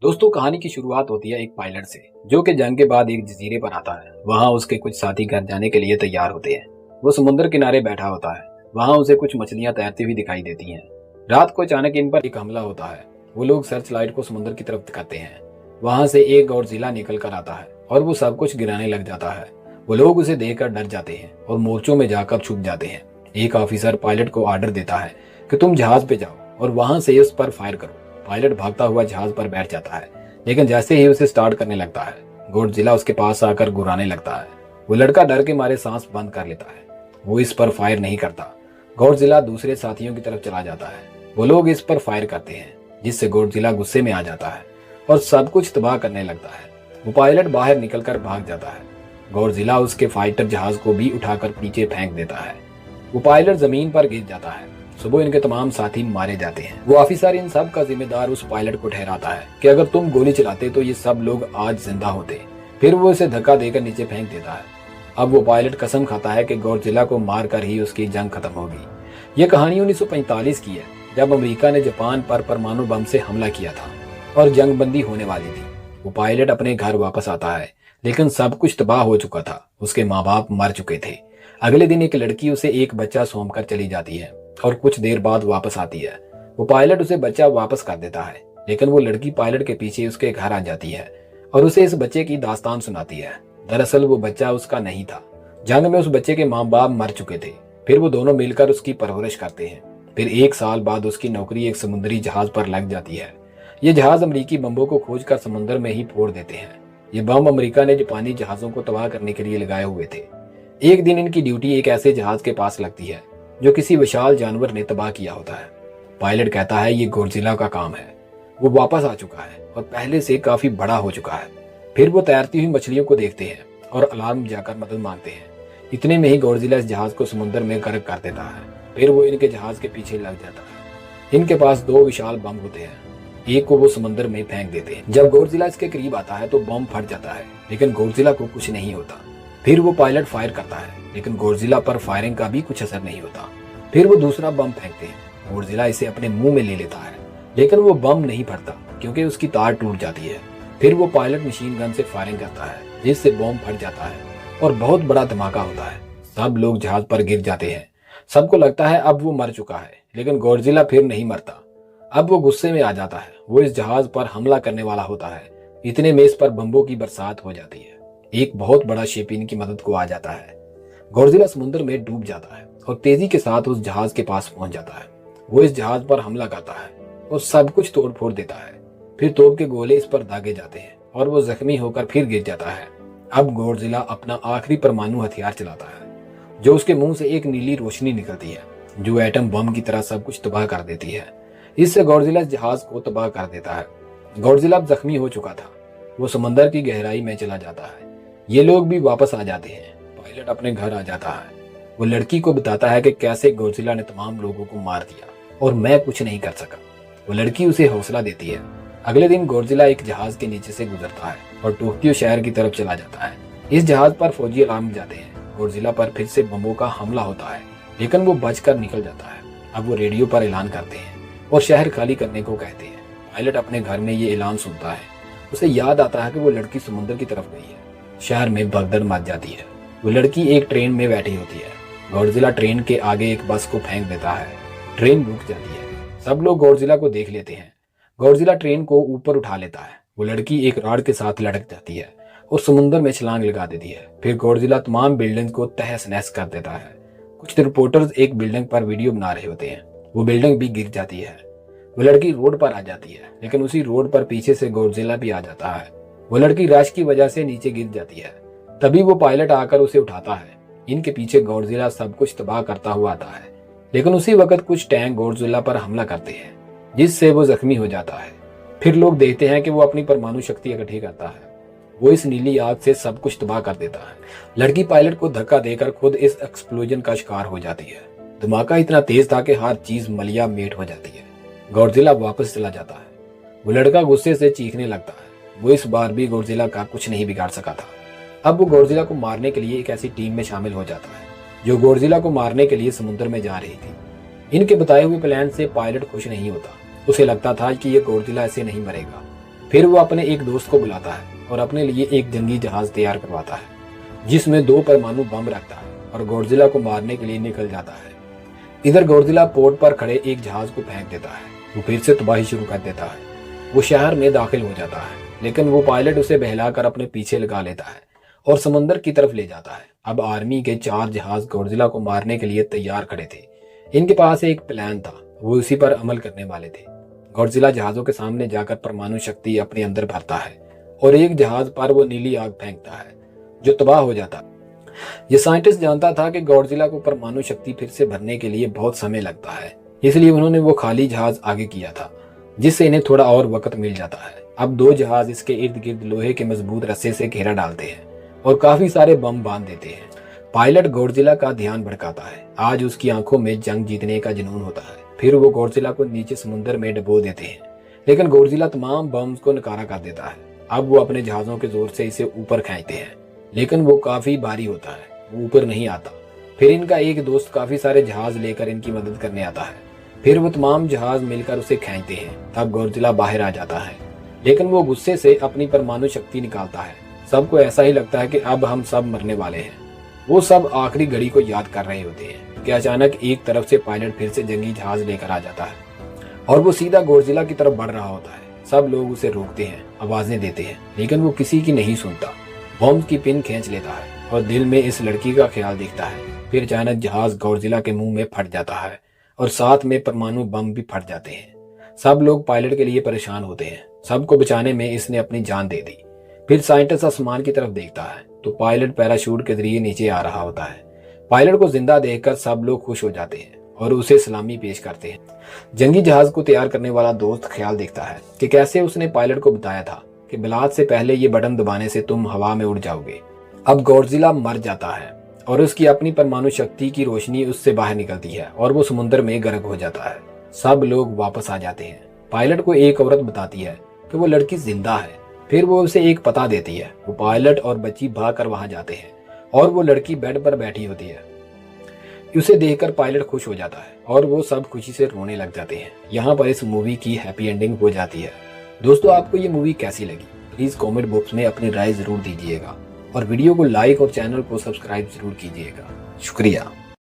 दोस्तों, कहानी की शुरुआत होती है एक पायलट से जो कि जंग के बाद एक जजीरे पर आता है। वहाँ उसके कुछ साथी घर जाने के लिए तैयार होते हैं। वो समुद्र किनारे बैठा होता है। वहाँ उसे कुछ मछलियां तैरती हुई दिखाई देती हैं। रात को अचानक इन पर एक हमला होता है। वो लोग सर्च लाइट को समुद्र की तरफ करते हैं। वहाँ से एक गॉडजिला निकल कर आता है और वो सब कुछ गिराने लग जाता है। वो लोग उसे देखकर डर जाते हैं और मोर्चों में जाकर छुप जाते हैं। एक ऑफिसर पायलट को ऑर्डर देता है कि तुम जहाज पे जाओ और वहां से उस पर फायर करो। पायलट भागता हुआ जहाज पर बैठ जाता है, लेकिन जैसे ही उसे स्टार्ट करने लगता है, गॉडजिला उसके पास आकर गुर्राने लगता है। वो लड़का डर के मारे सांस बंद कर लेता है। वो इस पर फायर नहीं करता। गॉडजिला दूसरे साथियों की तरफ चला जाता है। वो लोग इस पर फायर करते हैं, जिससे गॉडजिला गुस्से में आ जाता है और सब कुछ तबाह करने लगता है। वो पायलट बाहर निकलकर भाग जाता है। गॉडजिला उसके फाइटर जहाज को भी उठाकर नीचे फेंक देता है। वो पायलट जमीन पर गिर जाता है। सुबह इनके तमाम साथी मारे जाते हैं। वो ऑफिसर इन सब का जिम्मेदार उस पायलट को ठहराता है कि अगर तुम गोली चलाते तो ये सब लोग आज जिंदा होते। फिर वो इसे धक्का देकर नीचे फेंक देता है। अब वो पायलट कसम खाता है कि गॉडजिला को मार कर ही उसकी जंग खत्म होगी। ये कहानी 1945 की है, जब अमेरिका ने जापान पर परमाणु बम से हमला किया था और जंग बंदी होने वाली थी। वो पायलट अपने घर वापस आता है, लेकिन सब कुछ तबाह हो चुका था। उसके माँ बाप मर चुके थे। अगले दिन एक लड़की उसे एक बच्चा सौंप कर चली जाती है और कुछ देर बाद वापस आती है। वो पायलट उसे बच्चा वापस कर देता है, लेकिन वो लड़की पायलट के पीछे उसके घर आ जाती है और उसे इस बच्चे की दास्तान सुनाती है। दरअसल वो बच्चा उसका नहीं था। जंग में उस बच्चे के माँ बाप मर चुके थे। फिर वो दोनों मिलकर उसकी परवरिश करते हैं। फिर 1 साल बाद उसकी नौकरी एक समुद्री जहाज पर लग जाती है। ये जहाज अमेरिकी बम्बों को खोजकर समुद्र में ही फोड़ देते हैं। ये बम अमेरिका ने जापानी जहाजों को तबाह करने के लिए लगाए हुए थे। एक दिन इनकी ड्यूटी एक ऐसे जहाज के पास लगती है जो किसी विशाल जानवर ने तबाह किया होता है। पायलट कहता है ये गॉडजिला का काम है। वो वापस आ चुका है और पहले से काफी बड़ा हो चुका है। फिर वो तैरती हुई मछलियों को देखते हैं और अलार्म जाकर मदद मांगते हैं। इतने में ही गॉडजिला इस जहाज को समुद्र में गर्क कर देता है। फिर वो इनके जहाज के पीछे लग जाता है। इनके पास 2 विशाल बम होते हैं। एक को वो समुद्र में फेंक देते हैं। जब गॉडजिला इसके करीब आता है तो बम फट जाता है, लेकिन गॉडजिला को कुछ नहीं होता। फिर वो पायलट फायर करता है, लेकिन गॉडजिला पर फायरिंग का भी कुछ असर नहीं होता। फिर वो दूसरा बम फेंकते हैं। गॉडजिला इसे अपने मुंह में ले लेता है, लेकिन वो बम नहीं फटता क्योंकि उसकी तार टूट जाती है। फिर वो पायलट मशीन गन से फायरिंग करता है, जिससे बम फट जाता है और बहुत बड़ा धमाका होता है। सब लोग जहाज पर गिर जाते हैं। सबको लगता है अब वो मर चुका है, लेकिन गॉडजिला फिर नहीं मरता। अब वो गुस्से में आ जाता है। वो इस जहाज पर हमला करने वाला होता है। इतने में इस पर बम्बों की बरसात हो जाती है। एक बहुत बड़ा शिप इनकी मदद को आ जाता है। गॉडजिला समुद्र में डूब जाता है और तेजी के साथ उस जहाज के पास पहुंच जाता है। वो इस जहाज पर हमला करता है और सब कुछ तोड़ फोड़ देता है। फिर तोप के गोले इस पर दागे जाते हैं और वो जख्मी होकर फिर गिर जाता है। अब गॉडजिला अपना आखिरी परमाणु हथियार चलाता है, जो उसके मुंह से एक नीली रोशनी निकलती है, जो एटम बम की तरह सब कुछ तबाह कर देती है। इससे गॉडजिला इस जहाज को तबाह कर देता है। गॉडजिला अब जख्मी हो चुका था। वो समंदर की गहराई में चला जाता है। ये लोग भी वापस आ जाते हैं। पायलट अपने घर आ जाता है। वो लड़की को बताता है कि कैसे गॉडजिला ने तमाम लोगों को मार दिया और मैं कुछ नहीं कर सका। वो लड़की उसे हौसला देती है। अगले दिन गॉडजिला एक जहाज के नीचे से गुजरता है और टोक्यो शहर की तरफ चला जाता है। इस जहाज पर फौजी अलार्म जाते हैं। गॉडजिला पर फिर से बमों का हमला होता है, लेकिन वो बचकर निकल जाता है। अब वो रेडियो पर ऐलान करते हैं और शहर खाली करने को कहते हैं। पायलट अपने घर में ये ऐलान सुनता है। उसे याद आता है कि वो लड़की समुद्र की तरफ गई है। शहर में भगदड़ मच जाती है। वो लड़की एक ट्रेन में बैठी होती है। गॉडजिला ट्रेन के आगे एक बस को फेंक देता है। ट्रेन रुक जाती है। सब लोग गॉडजिला को देख लेते हैं। गॉडजिला ट्रेन को ऊपर उठा लेता है। वो लड़की एक रॉड के साथ लटक जाती है और समुद्र में छलांग लगा देती है। फिर गॉडजिला तमाम बिल्डिंग को तहस नहस कर देता है। कुछ रिपोर्टर्स एक बिल्डिंग पर वीडियो बना रहे होते हैं। वो बिल्डिंग भी गिर जाती है। वो लड़की रोड पर आ जाती है, लेकिन उसी रोड पर पीछे से गॉडजिला भी आ जाता है। वो लड़की रश की वजह से नीचे गिर जाती है। तभी वो पायलट आकर उसे उठाता है। इनके पीछे गॉडजिला सब कुछ तबाह करता हुआ आता है, लेकिन उसी वक्त कुछ टैंक गॉडजिला पर हमला करते हैं, जिससे वो जख्मी हो जाता है। फिर लोग देखते हैं कि वो अपनी परमाणु शक्ति इकट्ठी करता है। वो इस नीली आग से सब कुछ तबाह कर देता है। लड़की पायलट को धक्का देकर खुद इस एक्सप्लोजन का शिकार हो जाती है। धमाका इतना तेज था कि हर चीज मलिया मेट हो जाती है। गॉडजिला वापस चला जाता है। वो लड़का गुस्से से चीखने लगता है। वो इस बार भी गॉडजिला का कुछ नहीं बिगाड़ सका था। अब वो गॉडजिला को मारने के लिए एक ऐसी टीम में शामिल हो जाता है जो गॉडजिला को मारने के लिए समुद्र में जा रही थी। इनके बताए हुए प्लान से पायलट खुश नहीं होता। उसे लगता था कि ये गॉडजिला ऐसे नहीं मरेगा। फिर वो अपने एक दोस्त को बुलाता है और अपने लिए एक जंगी जहाज तैयार करवाता है जिसमें 2 परमाणु बम रखता है और गॉडजिला को मारने के लिए निकल जाता है। इधर गॉडजिला पोर्ट पर खड़े एक जहाज को फेंक देता है। वो फिर से तबाही शुरू कर देता है। वो शहर में दाखिल हो जाता है, लेकिन वो पायलट उसे बहलाकर अपने पीछे लगा लेता है और समंदर की तरफ ले जाता है। अब आर्मी के 4 जहाज गॉडजिला को मारने के लिए तैयार खड़े थे। इनके पास एक प्लान था, वो उसी पर अमल करने वाले थे। गॉडजिला जहाजों के सामने जाकर परमाणु शक्ति अपने अंदर भरता है और एक जहाज पर वो नीली आग फेंकता है जो तबाह हो जाता है। ये साइंटिस्ट जानता था कि गॉडजिला को परमाणु शक्ति फिर से भरने के लिए बहुत समय लगता है, इसलिए उन्होंने वो खाली जहाज आगे किया था जिससे इन्हें थोड़ा और वक्त मिल जाता है। अब 2 जहाज इसके इर्द गिर्द लोहे के मजबूत रस्से से घेरा डालते हैं और काफी सारे बम बांध देते हैं। पायलट गॉडजिला का ध्यान भटकाता है। आज उसकी आंखों में जंग जीतने का जुनून होता है। फिर वो गॉडजिला को नीचे समुद्र में डुबो देते हैं, लेकिन गॉडजिला तमाम बम्स को नकारा कर देता है। अब वो अपने जहाजों के जोर से इसे ऊपर खींचते हैं, लेकिन वो काफी भारी होता है, वो ऊपर नहीं आता। फिर इनका एक दोस्त काफी सारे जहाज लेकर इनकी मदद करने आता है। फिर वो तमाम जहाज मिलकर उसे खींचते हैं। तब गॉडजिला बाहर आ जाता है, लेकिन वो गुस्से से अपनी परमाणु शक्ति निकालता है। सबको ऐसा ही लगता है कि अब हम सब मरने वाले हैं। वो सब आखिरी घड़ी को याद कर रहे होते हैं कि अचानक एक तरफ से पायलट फिर से जंगी जहाज लेकर आ जाता है और वो सीधा गॉडजिला की तरफ बढ़ रहा होता है। सब लोग उसे रोकते हैं, आवाजें देते हैं, लेकिन वो किसी की नहीं सुनता। बॉम्ब की पिन खींच लेता है और दिल में इस लड़की का ख्याल दिखता है। फिर अचानक जहाज गॉडजिला के मुंह में फट जाता है और साथ में परमाणु बम भी फट जाते हैं। सब लोग पायलट के लिए परेशान होते हैं। सबको बचाने में इसने अपनी जान दे दी। फिर साइंटिस्ट आसमान की तरफ देखता है तो पायलट पैराशूट के जरिए नीचे आ रहा होता है। पायलट को जिंदा देखकर सब लोग खुश हो जाते हैं और उसे सलामी पेश करते हैं। जंगी जहाज को तैयार करने वाला दोस्त ख्याल देखता है कि कैसे उसने पायलट को बताया था कि बिलात से पहले ये बटन दबाने से तुम हवा में उड़ जाओगे। अब गॉडजिला मर जाता है और उसकी अपनी परमाणु शक्ति की रोशनी उससे बाहर निकलती है और वो समुद्र में गर्क हो जाता है। सब लोग वापस आ जाते हैं। पायलट को एक औरत बताती है कि वो लड़की जिंदा है। फिर वो उसे एक पता देती है। वो पायलट और बच्ची भागकर वहां जाते हैं और वो लड़की बेड पर बैठी होती है। उसे देखकर पायलट खुश हो जाता है और वो सब खुशी से रोने लग जाते हैं। यहाँ पर इस मूवी की हैप्पी एंडिंग हो जाती है। दोस्तों, आपको ये मूवी कैसी लगी? प्लीज कमेंट बॉक्स में अपनी राय जरूर दीजिएगा और वीडियो को लाइक और चैनल को सब्सक्राइब जरूर कीजिएगा। शुक्रिया।